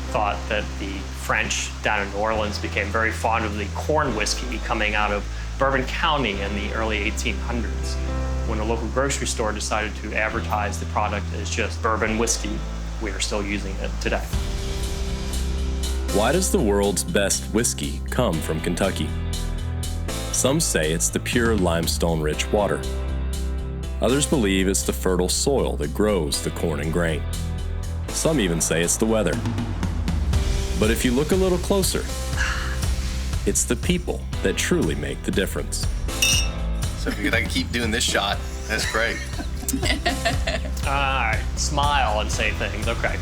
thought that the French down in New Orleans became very fond of the corn whiskey coming out of Bourbon County in the early 1800s. When a local grocery store decided to advertise the product as just bourbon whiskey, we are still using it today. Why does the world's best whiskey come from Kentucky? Some say it's the pure limestone-rich water. Others believe it's the fertile soil that grows the corn and grain. Some even say it's the weather. But if you look a little closer, it's the people that truly make the difference. So if I can keep doing this shot, that's great. All right, smile and say things, okay.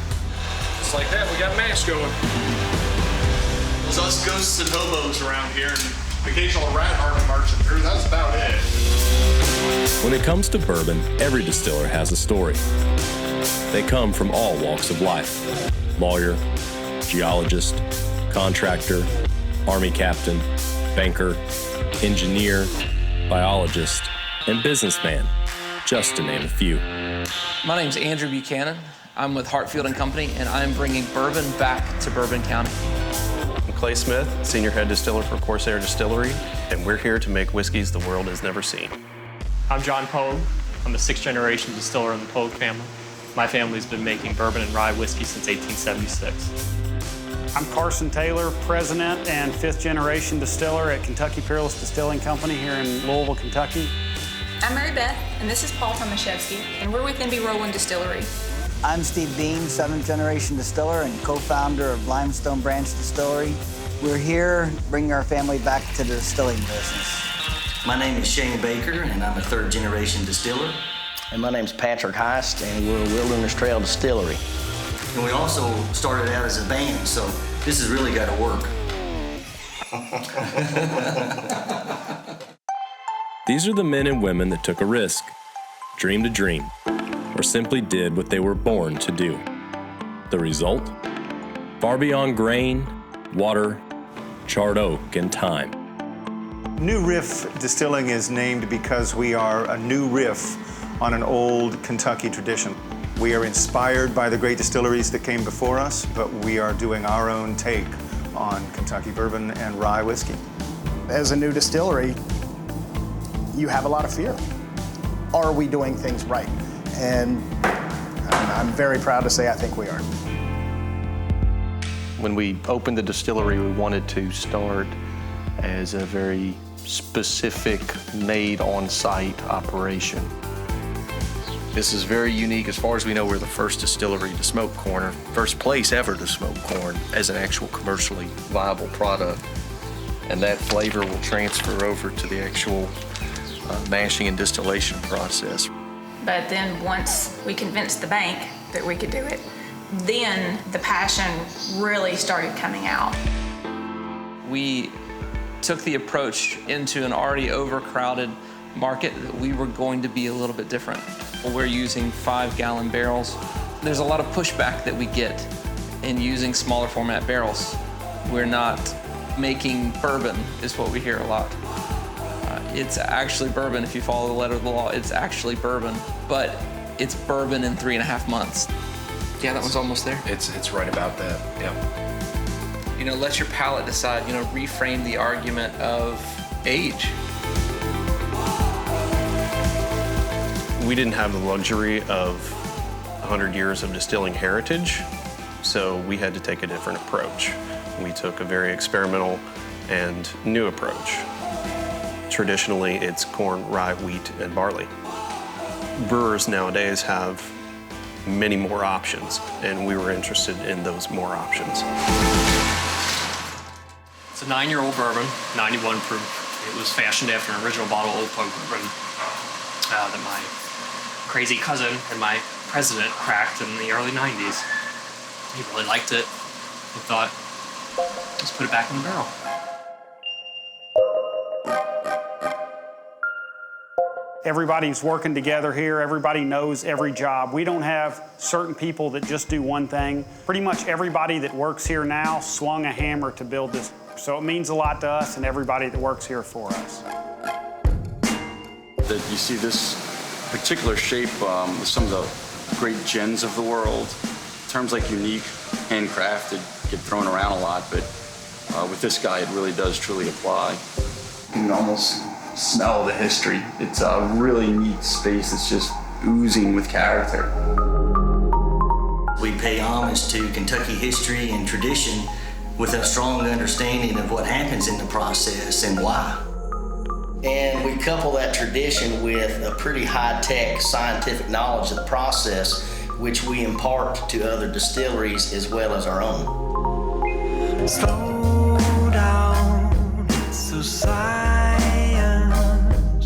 Just like that, we got a match going. There's us ghosts and hobos around here, and occasional rat army marching through, that's about it. When it comes to bourbon, every distiller has a story. They come from all walks of life. Lawyer, geologist, contractor, army captain, banker, engineer, biologist, and businessman, just to name a few. My name's Andrew Buchanan. I'm with Hartfield & Company, and I'm bringing bourbon back to Bourbon County. I'm Clay Smith, Senior Head Distiller for Corsair Distillery, and we're here to make whiskeys the world has never seen. I'm John Pogue. I'm a sixth-generation distiller in the Pogue family. My family's been making bourbon and rye whiskey since 1876. I'm Carson Taylor, President and fifth-generation distiller at Kentucky Peerless Distilling Company here in Louisville, Kentucky. I'm Mary Beth, and this is Paul Tomaszewski, and we're with NB Rowland Distillery. I'm Steve Dean, seventh-generation distiller and co-founder of Limestone Branch Distillery. We're here bringing our family back to the distilling business. My name is Shane Baker, and I'm a third-generation distiller. And my name's Patrick Heist, and we're a Wilderness Trail Distillery. And we also started out as a band, so this has really got to work. These are the men and women that took a risk, dreamed a dream, or simply did what they were born to do. The result? Far beyond grain, water, charred oak, and time. New Riff Distilling is named because we are a new riff on an old Kentucky tradition. We are inspired by the great distilleries that came before us, but we are doing our own take on Kentucky bourbon and rye whiskey. As a new distillery, you have a lot of fear. Are we doing things right? And I'm very proud to say I think we are. When we opened the distillery, we wanted to start as a very specific, made on-site operation. This is very unique. As far as we know, we're the first distillery to smoke corn, or first place ever to smoke corn as an actual commercially viable product. And that flavor will transfer over to the actual mashing and distillation process. But then once we convinced the bank that we could do it, then the passion really started coming out. We took the approach into an already overcrowded market that we were going to be a little bit different. We're using 5-gallon barrels. There's a lot of pushback that we get in using smaller format barrels. We're not making bourbon, is what we hear a lot. It's actually bourbon if you follow the letter of the law. It's actually bourbon, but it's bourbon in 3.5 months. Yeah, that one's almost there. It's right about that, yeah. You know, let your palate decide, reframe the argument of age. We didn't have the luxury of 100 years of distilling heritage, so we had to take a different approach. We took a very experimental and new approach. Traditionally, it's corn, rye, wheat, and barley. Brewers nowadays have many more options, and we were interested in those more options. It's a 9-year-old bourbon, 91 proof. It was fashioned after an original bottle of Old Pogue bourbon that my crazy cousin and my president cracked in the early 90s. He really liked it. He thought, let's put it back in the barrel. Everybody's working together here. Everybody knows every job. We don't have certain people that just do one thing. Pretty much everybody that works here now swung a hammer to build this. So it means a lot to us and everybody that works here for us. That you see this particular shape with some of the great gens of the world. Terms like unique, handcrafted, get thrown around a lot, but with this guy, it really does truly apply. You can almost smell the history. It's a really neat space. It's just oozing with character. We pay homage to Kentucky history and tradition with a strong understanding of what happens in the process and why. And we couple that tradition with a pretty high-tech scientific knowledge of the process, which we impart to other distilleries as well as our own. Slow down, it's so science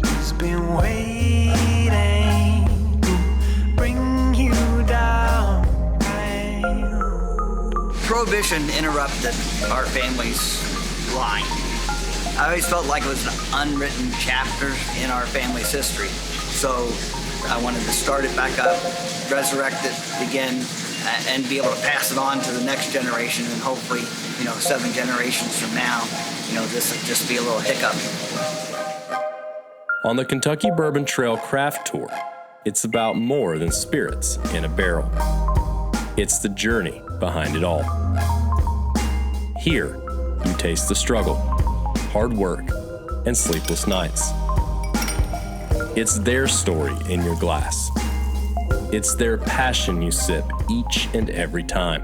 has been waiting to bring you down. Prohibition interrupted our family's line. I always felt like it was an unwritten chapter in our family's history. So I wanted to start it back up, resurrect it again, and be able to pass it on to the next generation, and hopefully, 7 generations from now, this will just be a little hiccup. On the Kentucky Bourbon Trail Craft Tour, it's about more than spirits in a barrel. It's the journey behind it all. Here, you taste the struggle, hard work, and sleepless nights. It's their story in your glass. It's their passion you sip each and every time.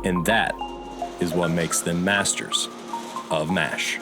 And that is what makes them masters of MASH.